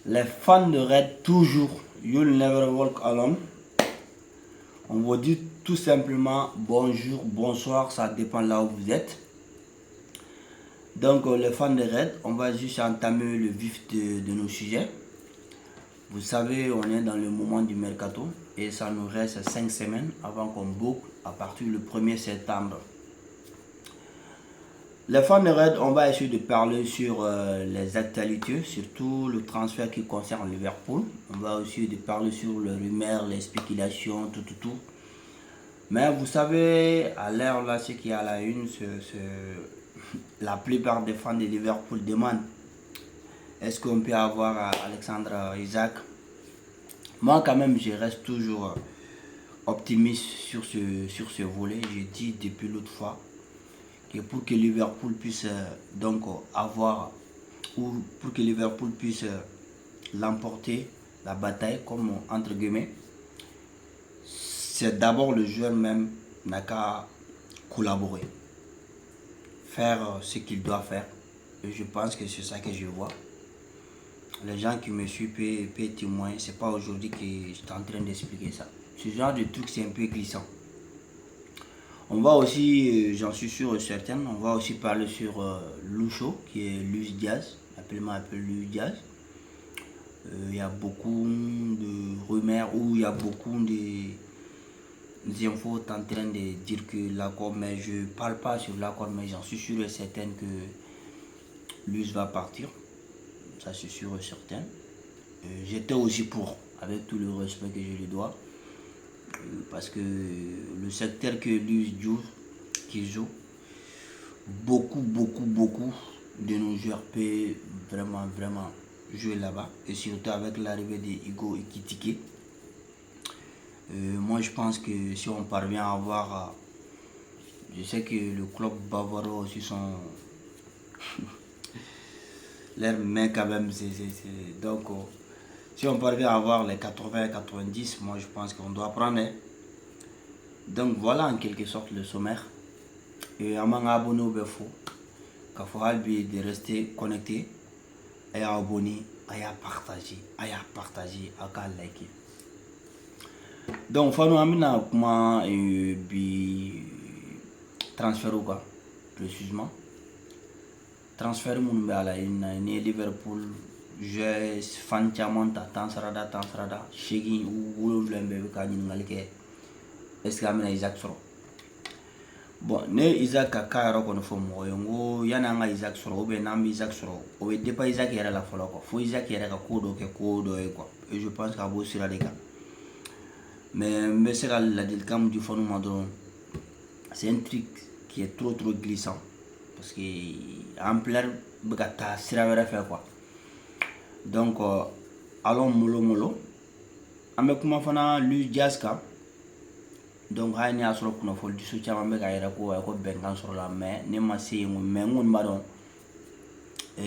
Les fans de Red, toujours, you'll never walk alone. On vous dit tout simplement bonjour, bonsoir, ça dépend là où vous êtes. Donc les fans de Red, on va juste entamer le vif de nos sujets. Vous savez, on est dans le moment du mercato et ça nous reste 5 semaines avant qu'on boucle à partir du 1er septembre. Les fans de Red, on va essayer de parler sur les actualités, surtout le transfert qui concerne Liverpool. On va aussi de parler sur les rumeurs, les spéculations, tout. Mais vous savez, à l'heure là, ce qui est à la une, la plupart des fans de Liverpool demandent est-ce qu'on peut avoir Alexandre Isak. Moi quand même, je reste toujours optimiste sur ce volet. J'ai dit depuis l'autre fois que pour que Liverpool puisse donc avoir, ou pour que Liverpool puisse l'emporter, la bataille, comme entre guillemets, c'est d'abord le joueur même n'a qu'à collaborer, faire ce qu'il doit faire. Et je pense que c'est ça que je vois. Les gens qui me suivent peuvent témoigner. C'est pas aujourd'hui que je suis en train d'expliquer ça. Ce genre de truc, c'est un peu glissant. On va aussi, j'en suis sûr et certain, on va aussi parler sur Lucho, qui est Luis Diaz, appelle-moi un peu Luis Diaz. Il y a beaucoup de rumeurs ou il y a beaucoup d'infos en train de dire que l'accord, mais je ne parle pas sur l'accord, mais j'en suis sûr et certain que Luis va partir. Ça c'est sûr et certain. J'étais aussi pour, avec tout le respect que je lui dois. Parce que le secteur que lui joue, beaucoup de nos joueurs peuvent vraiment jouer là-bas. Et surtout avec l'arrivée de Hugo Ekitike. Moi je pense que si on parvient à avoir, je sais que le club bavarois aussi sont leurs mains quand même, donc si on parvient à avoir les 80-90, moi je pense qu'on doit prendre. Donc voilà en quelque sorte le sommaire. Et à mon abonné au Befo, qu'il faut de rester connecté, et abonné, et à partager, à liker. Donc faut nous amener comment bi transfert ou quoi précisément. Transfert mon be ala ni Liverpool je fan caman ta tansarada shegi ou lembe ka ɲininkali kɛ est-ce que an bɛna Isaac sɔrɔ. Bon ne Isaac ka cas yɛrɛ kɔni fɔ mɔgɔ ye n ko yanni an ka Isaac sɔrɔ ou bien n'an bɛ Isaac sɔrɔ o bɛ dépend Isaac yɛrɛ la fɔlɔ quoi, fo Isaac yɛrɛ ka ko dɔ kɛ ko dɔ ye quoi, et je pense k'a b'o sira de kan. Mais n bɛ se ka ladilikan min di fɔ ma dɔrɔn c'est un truc qui est trop glissant parce que ampleur bɛ ka taa sira wɛrɛ fɛ quoi. Donc allons mollo an bɛ kuma fana Luis Diaz kan. Donc hali ni y'a sɔrɔ kunnafoni diso caman bɛ ka yɛrɛ ko bɛnkan sɔrɔ la, mais ne ma se yen mais n kɔni b'a dɔn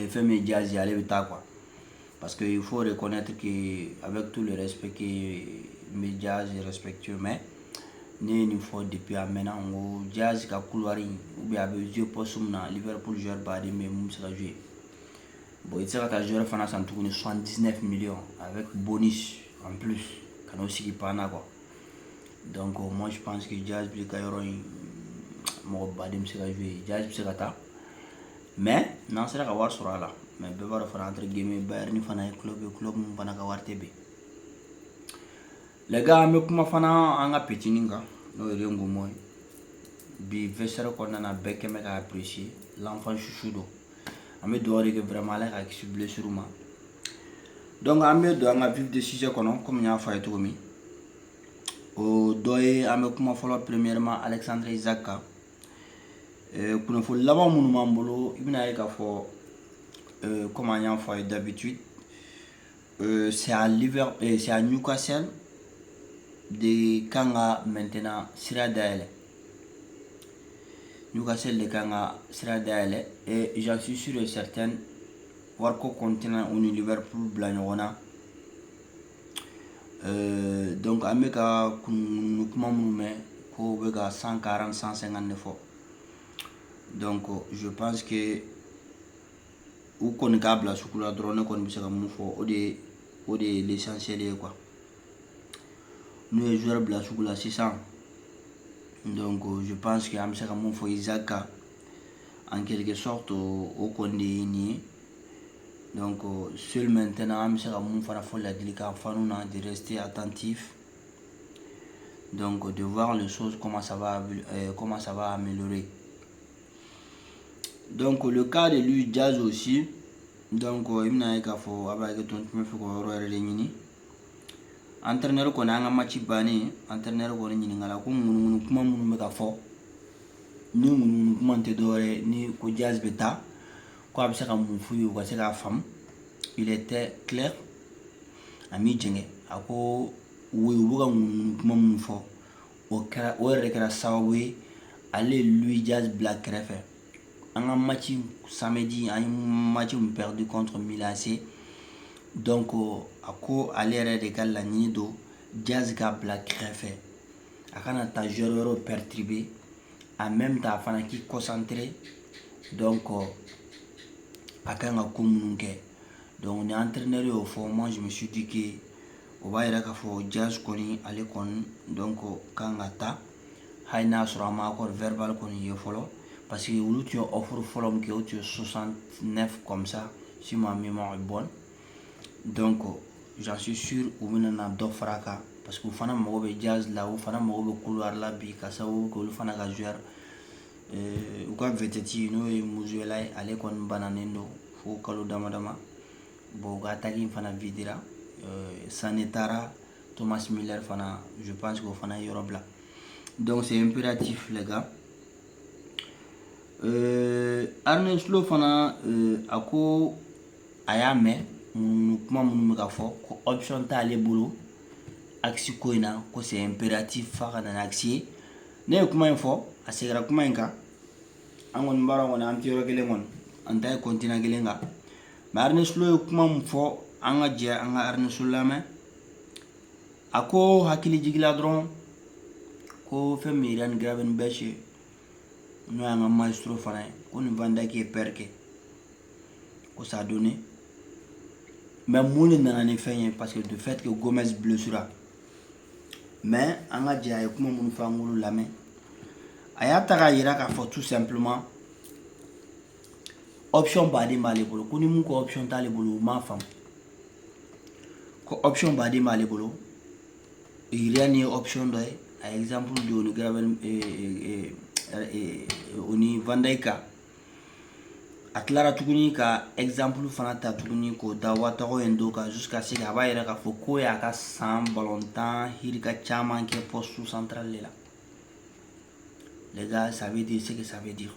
fɛn min ye Diaz ye ale bɛ taa quoi. Parce que il faut reconnaître que avec tout le respect que Diaz est respectueux, mais ne ye nin fɔ depuis a mɛnna n ko Diaz ka couloir ou bien a bɛ jouer poste min na Liverpool joueur baden bɛ mun bɛ se ka jouer. Bon i tɛ se ka taa joueur fana san tuguni 79 millions avec bonus en plus ka n'o sigi panna quoi. Donc moi je pense que Diaz bɛ ka yɔrɔ in mɔgɔ baden bɛ se ka jouer, Diaz bɛ se ka taa, mais n'an sera ka wari sɔrɔ a la, mais bɛɛ b'a dɔn fana entre guillemets Bayern fana ye club min fana ka wari tɛ bɛn. Les gars, an bɛ kuma fana an ka petinin kan n'o ye Ngomo ye. Bi vestiaire kɔnɔna na bɛɛ kɛn bɛ ka apprécier l'enfant chouchou don. An bɛ dugawu de kɛ vraiment Ala ka kisi blessure ma. Donc an bɛ don an ka vif de sujet kɔnɔ comme n y'a fɔ a ye cogo min. O dɔ ye an bɛ kuma fɔlɔ premièrement Alexandre Isak kan. Kunnafoni laban minnu b'an bolo i bɛna ye k'a fɔ comme an y'a fɔ a ye d'habitude c'est à Newcastle de kan ka maintenant sira dayɛlɛ. Newcastle de kan ka sira dayɛlɛ et j'en suis sûr et certain wariko continent u ni Liverpool bila ɲɔgɔn na. Donc an bɛ ka kuma minnu mɛn ko bɛ ka 140-150 de fɔ. Donc je pense que ou qu'on câble à sous la drone qu'on puisse au de l'essentiel quoi. Nous les joueurs bla sous la 600. Donc je pense que am sera mon fo Isaka en quelque sorte au condé. Donc seul maintenant am sera mon fara fo la délicat fanuna de rester attentif. Donc de voir les choses comment ça va améliorer. Donc le cas de lui Jazz aussi. Donc il n'a qu'à faire avec ton me fait quoi réunir. Entraîneur qu'on a un match bané, entraîneur qu'on a ni ngala ko munu kuma munu me ka fo. Ni munu kuma te dore ni ko Jazz beta. Ko abse ka mun fuyu ko se ka fam. Il était clair. Ami jenge ako wo buga munu kuma munu fo. O rekera sawawe aller lui Jazz Black Refe. Un match samedi, un match perdu contre Milan AC. Donc à l'ère de la nido Jazz Black Refe. Akana ta joueur perturbé en même temps fana qui concentré. Donc akana communiquer. Donc on est entraîneur au fond. Moi je me suis dit que on va y aller Jazz koni aller kon donc kangata haina surama encore verbal koni yo follow. Parce que où tu offres follow que tu 69 comme ça si ma mémoire est bonne. Donc j'en suis sûr ou maintenant d'offraka parce que fana mo be Jazz là ou fana mo be couloir là bi ka sa ou ko fana ga joueur ou ka veteti no e muzuela aller kon bananendo fo kalo dama bo ga tagi fana vidira Sanetara Thomas Miller fana je pense que fana Europe là. Donc c'est impératif les gars. Arne Slot fana ako ayame kuma mun ka fo ko option ta le bolo aksi ko ina ko c'est impératif fa na aksi ne kuma info asira kuma inka angon bara ngona antiro gele ngon antay continent gele nga mais Arne Slot kuma mfo anga je anga Arne Sulame ako hakili jigila dron ko fe Miran Graven Beche no anga maestro fana ko ni vanda ki perke ko ça donné mais moule nana ne fait parce que de fait que Gomez blessura mais anga je ay kuma mun fa ngulu lame ayata ga yira ka fo tout simplement option badi male bolo ko ni mun ko option ta le bolo ma fam ko option badi male bolo il y a une option de par exemple de Graven oni Van Dijk atlara tuguni ka exemple fana ta tuguni ko dawata ko endo ka jusqu'à ce que ba yira ka fo ko ya ka sans ballon temps hirika chama ke poste central là les gars ça veut dire ce que ça veut dire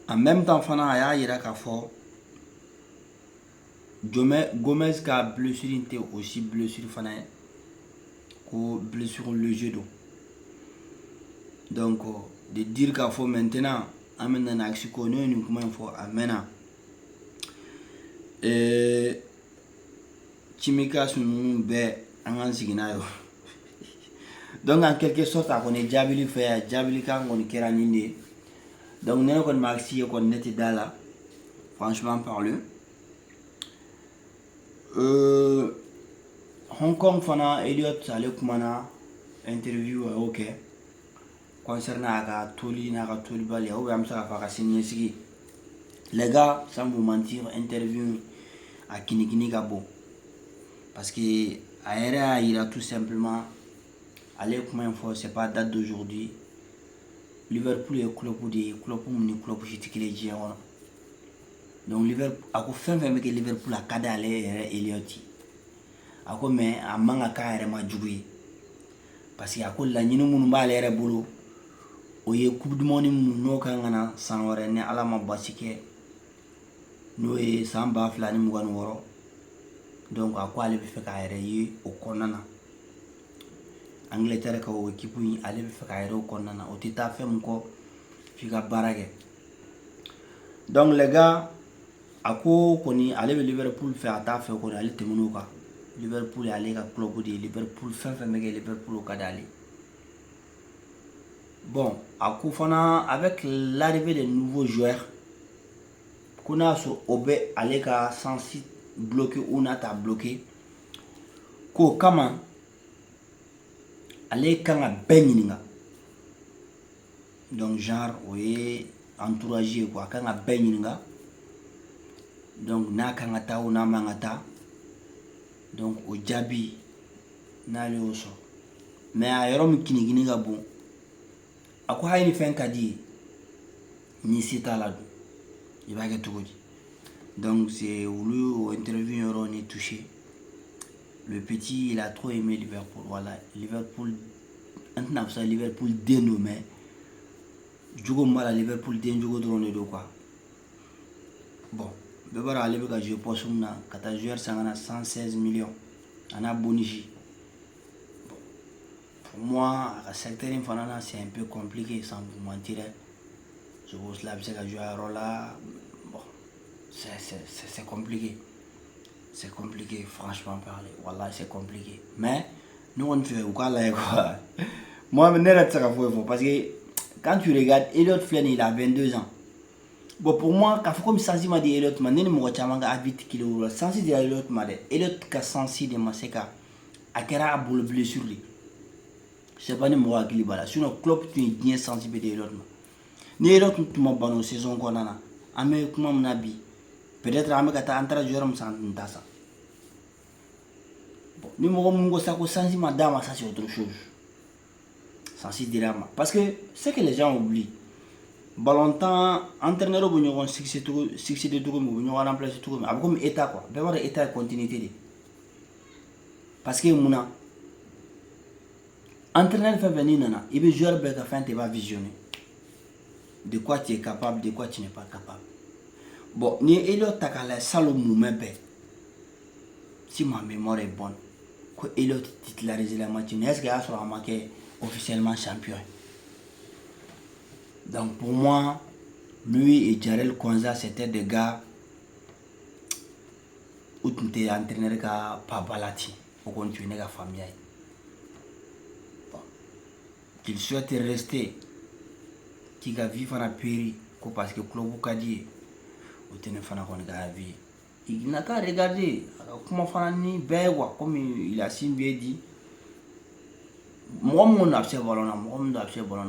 en même temps fana ya yira ka fo Gomez ka blessure inte aussi blessure fana ko blessure le genou. Donc de dire qu'il faut maintenant amener un action connu nous comment il faut amener chimika sunu be angan siginayo. Donc en quelque sorte on est jabili fait jabili kan on kera ninde. Donc nous on maxi on neti dala franchement parler Hong Kong fana Elliot ale kumana interview ok concernant la toli bali ou am ça fa signer sigi les gars sans vous mentir interview à Kinikini Gabo parce que aéra il a tout simplement aller comme info c'est pas date d'aujourd'hui Liverpool est club jitikile jion donc Liverpool a ko fin que Liverpool a kada aller Elliot ako mais a manga ka ma jugu parce que ako la nyinu mun ba lere bolo o ye coupe du monde no kan ngana san wore ne ala ma basike no e samba flani mu gan woro donc ako ale be fe ka yi o konana Angleterre ka o équipe yi ale be fe ka o konana o tita fe mko fika barage donc les gars ako koni ale be Liverpool fe ata fe ko ale temuno ka Liverpool est allé à club de Liverpool fin Liverpool au Kadali. Bon, à Koufana avec l'arrivée des nouveaux joueurs Kuna so obe ale ka sensi bloqué ou n'a ta bloqué ko kama ale kan ka bɛɛ ɲininka donc genre o ye entourage ye quoi a kan ka bɛɛ ɲininka donc n'a kan ka taa ou n'a man ka taa donc o jaabi n'ale y'o sɔrɔ mais a yɔrɔ min kinikini ka bon a ko hali ni fɛn ka di ye ni se t'a la dun i b'a kɛ cogo di donc c'est olu interview yɔrɔ ni touché. Le petit, il a trop aimé Liverpool. Voilà, Liverpool, maintenant ça Liverpool dénommé. Jogo mal à Liverpool den jogo drone do quoi. Bon, Bébara allait avec jouer pour Soumna, quand un joueur s'en a 116 millions. On a Bonichi. Bon, pour moi, à certains fanana c'est un peu compliqué sans vous mentir. Je vous l'ai dit que jouer à Rola, bon, c'est compliqué. C'est compliqué, franchement parler. Wallah, c'est compliqué. Mais, nous, on fait quoi. Moi, je ne sais pas parce que quand tu regardes, Elliot Flynn, il a 22 ans. Bon, pour moi, quand comme Sansi m'a dit Elliot, je ne sais pas si tu as Sansi dit Elliot, Elliot, quand Sansi de Maseka, a kera a boule blessure. Je ne sais pas si moi qui bala. Sinon, club, tu es bien Sansi de Elliot. Ni Elliot, tu m'as ban saison qu'on a. Ame kuma mnabi. Peut-être ame kata antara joueur m'santasa. Bon, ni mo mungo sako Sansi madame ça c'est autre chose. Sansi dirama. Parce que ce que les gens oublient. Ballon-temps, entraîneur au bonjour, succès de tout comme bonjour, remplacer tout comme. Comme état quoi. Ben voilà état continuité. Parce que mouna entraîneur fait venir nana, il veut jouer avec la fin tu vas visionner. De quoi tu es capable, de quoi tu n'es pas capable. Bon, ni Elliot Takala Salomou Mempe. Si ma mémoire est bonne, que Elliot titularisé la match, est-ce qu'il a marqué officiellement champion? Donc pour moi, lui et Jarel Kwanza, c'était des gars où tu étais entraîneur ka Pabalati, pour continuer la famille. Bon. Qu'il souhaite rester, qu'il a vécu en péri, parce que le club Kadi, au téléphone a vie. Il n'a qu'à regarder comment faire ni béwa, comme il a si bien dit. Moi, mon absent ballon,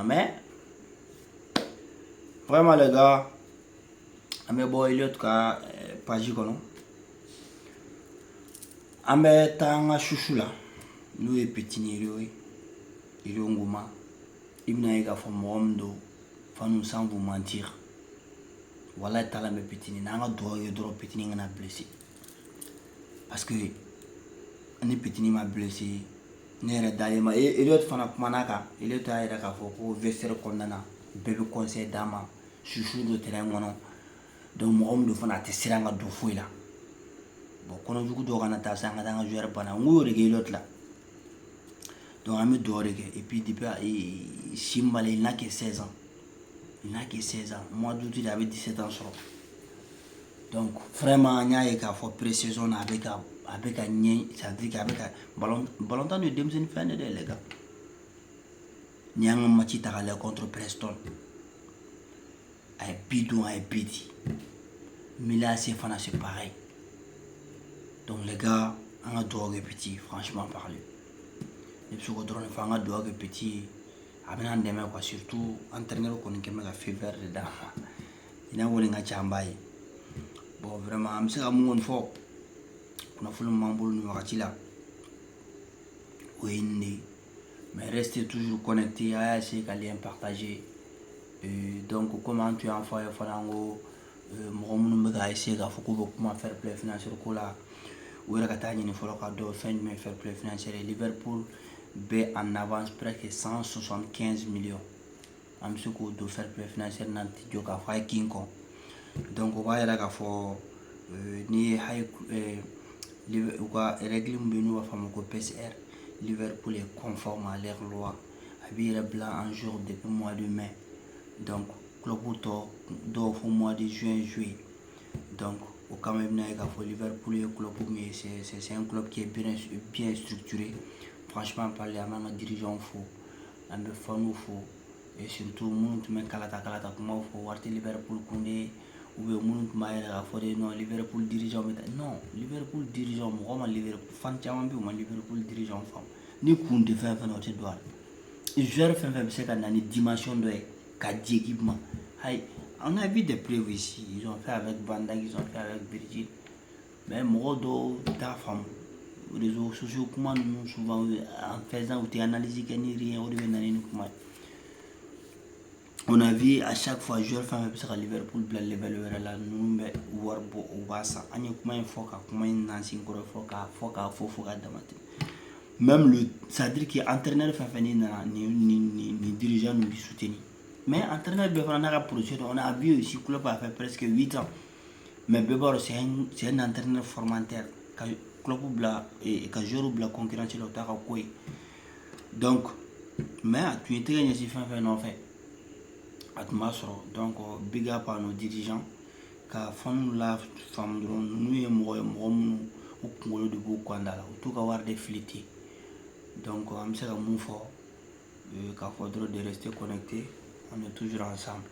mais vraiment les gars, amé boy Elliot ka page kono. Amé tanga chouchou là, nous est petit nérieux, il est nguma. Ibna ega fo mondo, fa nous sans vous mentir. Voilà tala me petit ni nanga droit petit ni ngana blessé. Parce que ani petit ni m'a blessé. Nere dalema Elliot fana kumanaka, Elliot a ira ka fo ko vestiaire kondana, bébé conseil dama, chouchou de terrain mono. Donc mo do fana te siranga do foi là. Bon kono jugu do kana ta sanga danga joueur bana ngore ge Elliot là. Donc ami dorege et puis depuis Simbale il n'a que 16 ans. Il n'a que 16 ans. Moi d'août il avait 17 ans sur. Donc vraiment il y a une pré-saison avec un nien, ça veut dire qu'avec ballon temps de deuxième fin de les gars. Il y a un match contre Preston. Avec bidon, avec bidi. Mais là c'est pareil. Donc les gars, on a drogue petit, franchement parler. Les petits drone fanga drogue petit. Abena ndeme quoi surtout entraîneur qu'on est mega fever dedans. Il a voulu nga chambaye. Bon vraiment am se amu fo. On a fait le mamboul nous wakati là. Oui, mais restez toujours connectés à ces lien partagé. Donc comment tu as envoyé Farango mo mun mega essayer ga foko comment faire play financier ko la. Ou la katani ni folo ka do fin de faire play financier Liverpool B en avance presque 175 millions. Am ce ko do faire play financier nanti joka fa kinko. Donc on va y aller à fo ni hay règle mbenu wa famo ko PCR Liverpool est conforme à leurs lois habillé blanc en jour depuis le mois de mai donc club do au mois de juillet donc au quand même Liverpool est club mais c'est un club qui est bien structuré franchement parler à un dirigeant faux un fan faux et surtout monde mais kalata comment faut voir Liverpool Koundé ou bien minnu tun b'a yɛrɛ k'a fɔ de non Liverpool dirigeant bɛ taa non Liverpool dirigeant mɔgɔ ma Liverpool fan caman bɛ yen u ma Liverpool dirigeant faamu ni kun tɛ fɛn fɛn na o tɛ don a la joueur fɛn fɛn bɛ se ka na ni dimension dɔ ye ka di équipe ma ayi on a vu des preuves ici ils ont fait avec Van Dijk ils ont fait avec Virgil mais mɔgɔ dɔw t'a faamu réseaux sociaux kuma ninnu souvent en faisant u tɛ analyse kɛ ni rien o de bɛ na ni kuma ye. On a vu à chaque fois joueur fɛn fɛn bɛ se ka Liverpool bila level wɛrɛ la ninnu bɛ wari bɔ u b'a san an ye kuma in fɔ ka kuma in nansi kɔrɔ fɔ k'a fɔ fo ka dama tɛmɛ même le ça veut dire que entraîneur fɛn fɛn ni nana ni dirigeant ninnu bi soutenir mais entraîneur bɛɛ fana n'a ka projet on a vu ici club a fait presque 8 ans mais bɛɛ b'a dɔn c'est un entraîneur formateur ka club bila ka joueur bila concurrence la o t'a ka ko ye donc mais a tun ye tɛgɛ ɲɛsin fɛn fɛn nɔfɛ a tun b'a sɔrɔ donc big up à nos dirigeants ka fɛnw la faamu dɔrɔn ninnu ye mɔgɔ ye mɔgɔ minnu u kunkolo de b'u kɔnda la u t'u ka wari de fili ten donc an bɛ se ka mun fɔ k'a fɔ dɔrɔn de rester connecté on est toujours ensemble.